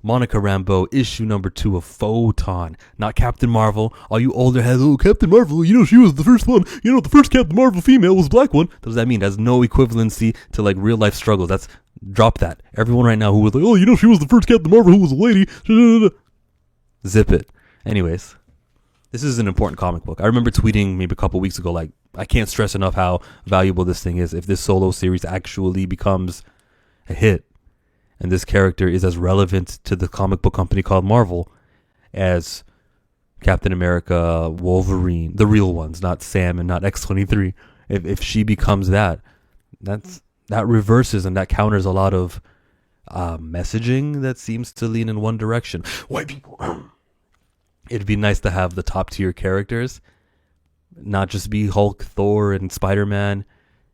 Monica Rambeau, issue number 2 of Photon. Not Captain Marvel. All you older heads, oh, Captain Marvel, she was the first one. The first Captain Marvel female was a black one. What does that mean? That's no equivalency to like real life struggles. Drop that. Everyone right now who was like, oh, she was the first Captain Marvel who was a lady. Zip it. Anyways, this is an important comic book. I remember tweeting maybe a couple weeks ago, like, I can't stress enough how valuable this thing is if this solo series actually becomes a hit. And this character is as relevant to the comic book company called Marvel as Captain America, Wolverine, the real ones, not Sam and not X-23. If she becomes that reverses and that counters a lot of messaging that seems to lean in one direction. White people. It'd be nice to have the top tier characters, not just be Hulk, Thor, and Spider-Man,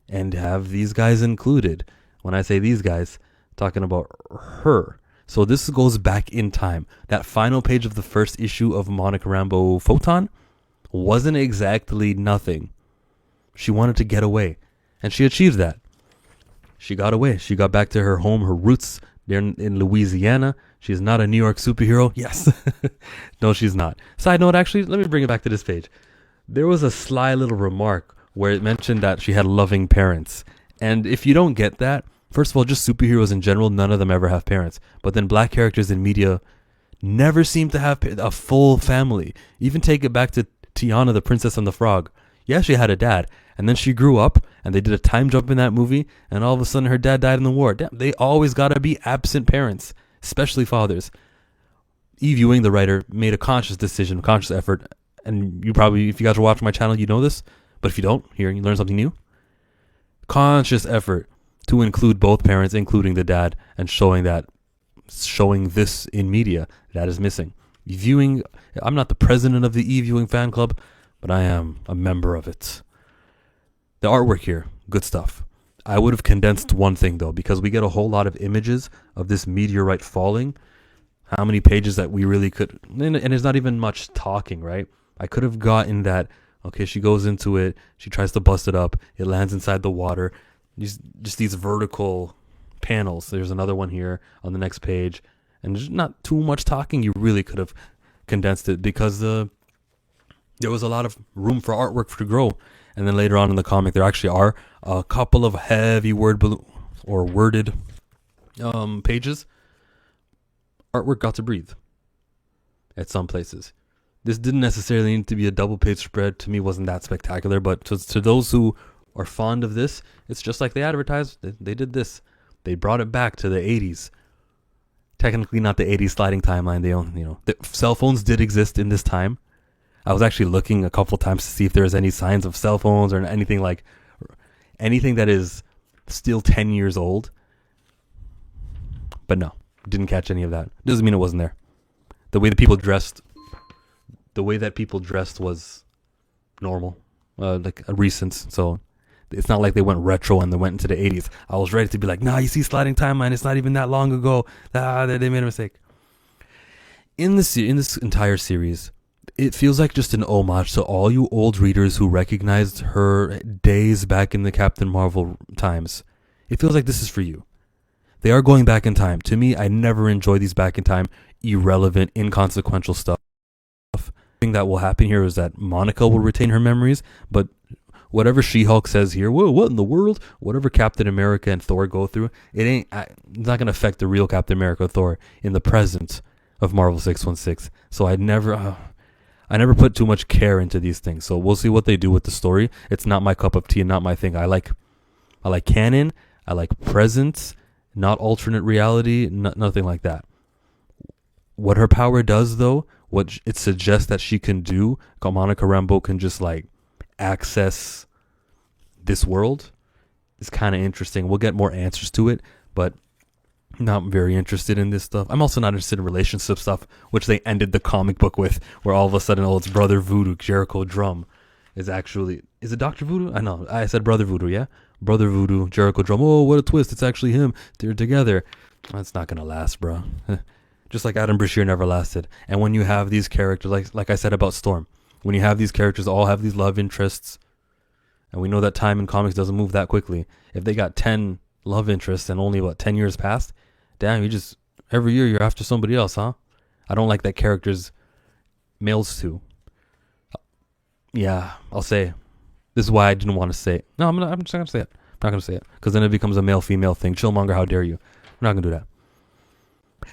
and have these guys included. When I say these guys, talking about her. So this goes back in time. That final page of the first issue of Monica Rambeau Photon wasn't exactly nothing. She wanted to get away, and she achieved that. She got away. She got back to her home, her roots there in Louisiana. She's not a New York superhero. Yes. No, she's not. Side note, actually, let me bring it back to this page. There was a sly little remark where it mentioned that she had loving parents. And if you don't get that, first of all, just superheroes in general, none of them ever have parents. But then black characters in media never seem to have a full family. Even take it back to Tiana, the Princess and the Frog. Yeah, she had a dad. And then she grew up, and they did a time jump in that movie, and all of a sudden her dad died in the war. Damn, they always gotta be absent parents, especially fathers. Eve Ewing, the writer, made a conscious decision, conscious effort, and you probably, if you guys are watching my channel, you know this, but if you don't, here, you learn something new. Conscious effort to include both parents, including the dad, and showing this in media that is missing. Eve Ewing, I'm not the president of the Eve Ewing fan club, but I am a member of it. The artwork here, good stuff. I would have condensed one thing though, because we get a whole lot of images of this meteorite falling. How many pages that we really could, and there's not even much talking, right? I could have gotten that, okay, she goes into it, she tries to bust it up, it lands inside the water. Just these vertical panels. There's another one here on the next page, and there's not too much talking. You really could have condensed it because there was a lot of room for artwork to grow. And then later on in the comic, there actually are a couple of heavy worded pages. Artwork got to breathe at some places. This didn't necessarily need to be a double page spread. To me, wasn't that spectacular. But to those who are fond of this, it's just like they advertised. They did this. They brought it back to the 80s. Technically not the 80s sliding timeline. The cell phones did exist in this time. I was actually looking a couple times to see if there was any signs of cell phones or anything that is still 10 years old. But no, didn't catch any of that. Doesn't mean it wasn't there. The way that people dressed was normal, like a recent. So it's not like they went retro and they went into the 80s. I was ready to be like, nah, you see sliding timeline, it's not even that long ago. They made a mistake. In this entire series, it feels like just an homage to all you old readers who recognized her days back in the Captain Marvel times. It feels like this is for you. They are going back in time. To me, I never enjoy these back in time, irrelevant, inconsequential stuff. The thing that will happen here is that Monica will retain her memories, but whatever She-Hulk says here, whoa, what in the world? Whatever Captain America and Thor go through, it's not going to affect the real Captain America or Thor in the present of Marvel 616. So I never put too much care into these things. So we'll see what they do with the story. It's not my cup of tea and not my thing. I like canon. I like presence, not alternate reality, nothing like that. What her power does, though, what it suggests that she can do, Monica Rambeau can just like access this world, is kind of interesting. We'll get more answers to it, but not very interested in this stuff. I'm also not interested in relationship stuff, which they ended the comic book with, where all of a sudden, it's Brother Voodoo, Jericho Drum is it Dr. Voodoo? I know, I said Brother Voodoo, yeah? Brother Voodoo, Jericho Drum. Oh, what a twist. It's actually him. They're together. That's not going to last, bro. Just like Adam Brashear never lasted. And when you have these characters, like I said about Storm, when you have these characters all have these love interests, and we know that time in comics doesn't move that quickly. If they got 10 love interests and only 10 years passed, damn, you just Every year you're after somebody else, huh? I don't like that characters males too. Yeah, I'll say. This is why I didn't want to say it. No, I'm just not gonna say it. I'm not gonna say it because then it becomes a male female thing. Chillmonger, how dare you? I'm not gonna do that.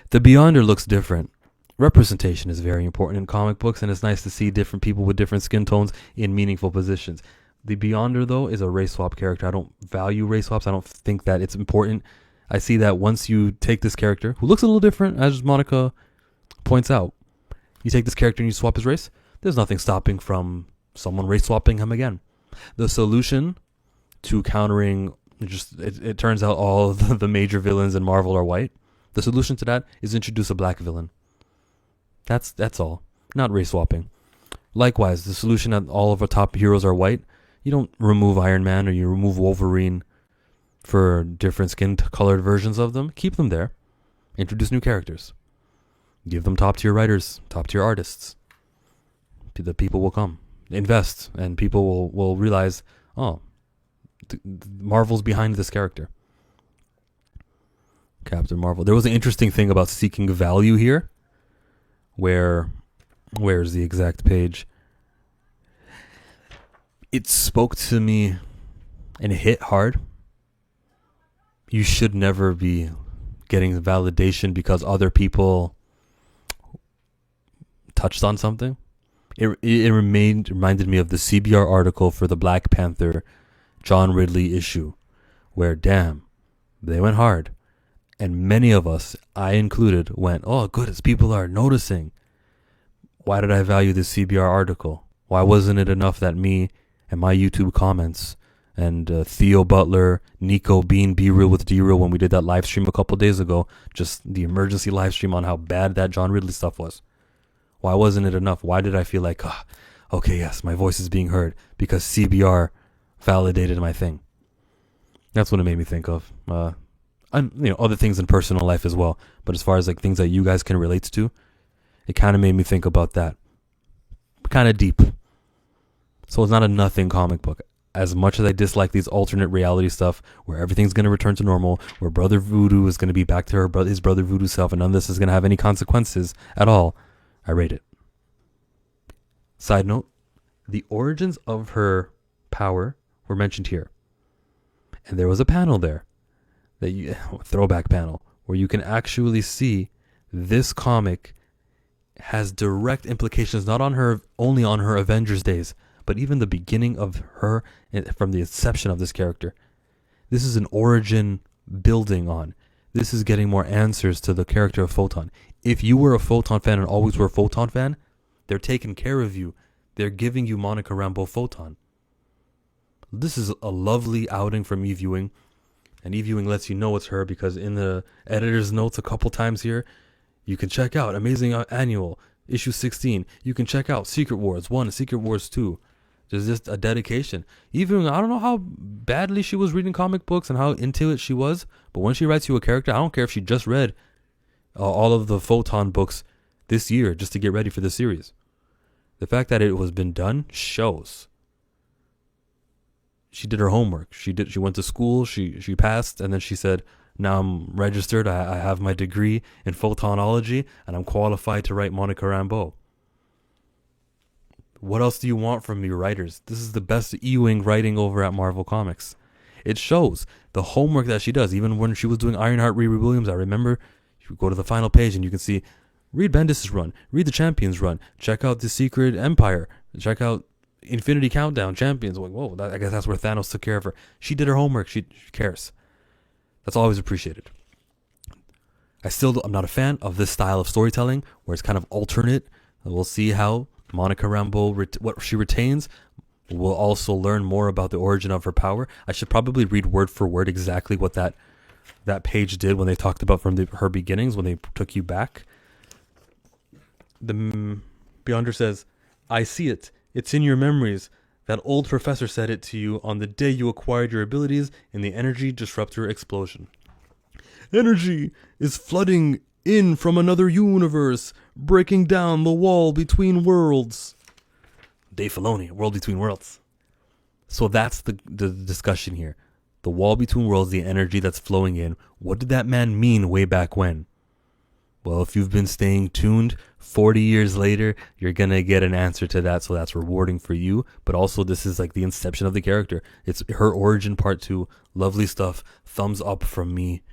The Beyonder looks different. Representation is very important in comic books, and it's nice to see different people with different skin tones in meaningful positions. The Beyonder, though, is a race swap character. I don't value race swaps. I don't think that it's important. I see that once you take this character, who looks a little different, as Monica points out, you take this character and you swap his race, there's nothing stopping from someone race swapping him again. The solution to countering, it turns out all of the major villains in Marvel are white. The solution to that is introduce a black villain. That's all. Not race swapping. Likewise, the solution that all of our top heroes are white, you don't remove Iron Man or you remove Wolverine for different skin colored versions of them. Keep them there. Introduce new characters. Give them top tier writers, top tier artists. The people will come. Invest, and people will realize, oh, Marvel's behind this character. Captain Marvel. There was an interesting thing about seeking value here. Where's the exact page? It spoke to me and it hit hard. You should never be getting validation because other people touched on something. It reminded me of the CBR article for the Black Panther John Ridley issue, where damn, they went hard. And many of us, I included, went, oh, good, as people are noticing. Why did I value this CBR article? Why wasn't it enough that me and my YouTube comments and Theo Butler, Nico Bean, Be Real with D-Real, when we did that live stream a couple days ago, just the emergency live stream on how bad that John Ridley stuff was? Why wasn't it enough? Why did I feel like, okay, yes, my voice is being heard because CBR validated my thing? That's what it made me think of. And other things in personal life as well. But as far as like things that you guys can relate to, it kind of made me think about that. Kind of deep. So it's not a nothing comic book. As much as I dislike these alternate reality stuff where everything's going to return to normal, where Brother Voodoo is going to be back to his Brother Voodoo self, and none of this is going to have any consequences at all, I rate it. Side note, the origins of her power were mentioned here. And there was a panel there, throwback panel, where you can actually see this comic has direct implications not on her, only on her Avengers days, but even the beginning of her, from the inception of this character. This is an origin building on. This is getting more answers to the character of Photon. If you were a Photon fan and always were a Photon fan, they're taking care of you. They're giving you Monica Rambeau Photon. This is a lovely outing from E-Viewing. And E-Viewing lets you know it's her because in the editor's notes a couple times here, you can check out Amazing Annual, issue 16. You can check out Secret Wars 1 and Secret Wars 2. There's just a dedication. Even, I don't know how badly she was reading comic books and how into it she was, but when she writes you a character, I don't care if she just read all of the Photon books this year just to get ready for the series. The fact that it was been done shows. She did her homework. She went to school, she passed, and then she said, now I'm registered, I have my degree in photonology, and I'm qualified to write Monica Rambeau. What else do you want from me, writers? This is the best E-Wing writing over at Marvel Comics. It shows the homework that she does. Even when she was doing Ironheart, Riri Williams, I remember you go to the final page and you can see, read Bendis' run, read the Champions run, check out the Secret Empire, check out Infinity Countdown, Champions. Like, whoa, I guess that's where Thanos took care of her. She did her homework. She cares. That's always appreciated. I'm not a fan of this style of storytelling where it's kind of alternate. We'll see how Monica Rambeau, what she retains. We'll also learn more about the origin of her power. I should probably read word for word exactly what that page did when they talked about from her beginnings, when they took you back. The Beyonder says, I see it. It's in your memories. That old professor said it to you on the day you acquired your abilities in the energy disruptor explosion. Energy is flooding in from another universe, breaking down the wall between worlds. Dave Filoni, World Between Worlds. So that's the discussion here. The wall between worlds, the energy that's flowing in. What did that man mean way back when? Well, if you've been staying tuned 40 years later, you're going to get an answer to that. So that's rewarding for you. But also, this is like the inception of the character. It's her origin part 2. Lovely stuff. Thumbs up from me.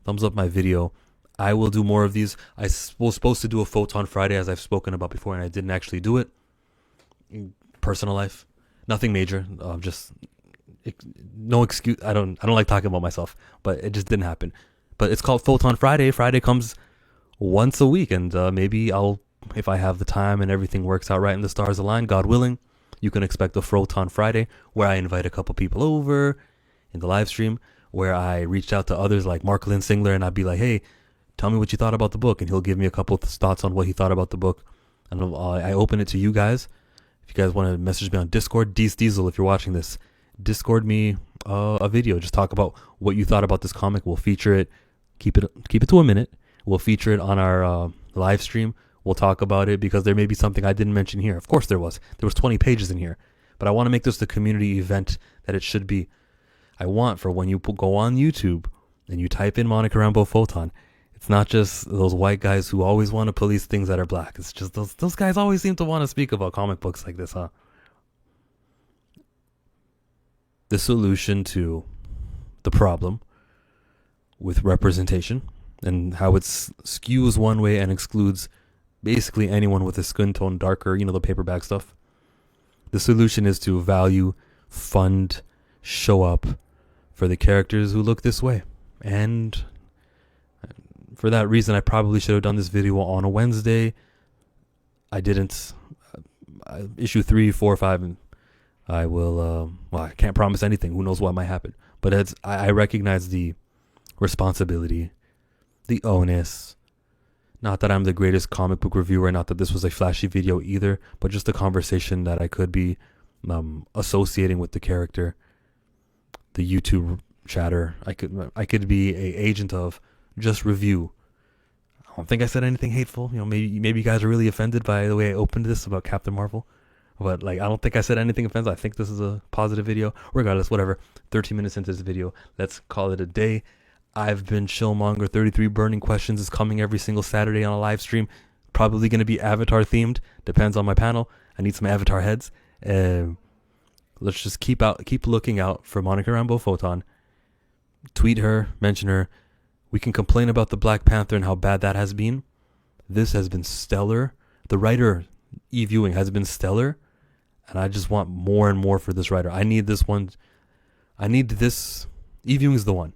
Thumbs up my video. I will do more of these. I was supposed to do a Photon Friday, as I've spoken about before, and I didn't actually do it. Personal life. Nothing major. No excuse. I don't like talking about myself, but it just didn't happen. But it's called Photon Friday. Friday comes once a week, and maybe if I have the time and everything works out right and the stars align, God willing, you can expect a Photon Friday where I invite a couple people over in the live stream, where I reached out to others like Mark Lynn Singler, and I'd be like, hey, tell me what you thought about the book, and he'll give me a couple of thoughts on what he thought about the book, and I open it to you guys. If you guys want to message me on Discord, Diesel, if you're watching this, Discord me a video. Just talk about what you thought about this comic. We'll feature it. Keep it to a minute. We'll feature it on our live stream. We'll talk about it because there may be something I didn't mention here. Of course there was. There was 20 pages in here. But I want to make this the community event that it should be. I want for when you go on YouTube and you type in Monica Rambeau Photon, it's not just those white guys who always want to police things that are black. It's just those guys always seem to want to speak about comic books like this, huh? The solution to the problem with representation and how it skews one way and excludes basically anyone with a skin tone darker, the paperback stuff. The solution is to value, fund, show up for the characters who look this way. And for that reason, I probably should have done this video on a Wednesday. I didn't. Issue 3, 4, 5, and I will, I can't promise anything. Who knows what might happen. But I recognize the responsibility, the onus. Not that I'm the greatest comic book reviewer, not that this was a flashy video either, but just a conversation that I could be associating with the character, the YouTube chatter. I could be a agent of just review. I don't think I said anything hateful. Maybe you guys are really offended by the way I opened this about Captain Marvel. But I don't think I said anything offensive. I think this is a positive video. Regardless, whatever. 13 minutes into this video, let's call it a day. I've been Chillmonger. 33 Burning Questions is coming every single Saturday on a live stream. Probably going to be Avatar themed. Depends on my panel. I need some Avatar heads. Let's just keep looking out for Monica Rambeau Photon. Tweet her, mention her. We can complain about the Black Panther and how bad that has been. This has been stellar. The writer, E-Viewing, has been stellar. And I just want more and more for this writer. I need this one. I need this. E-Viewing is the one.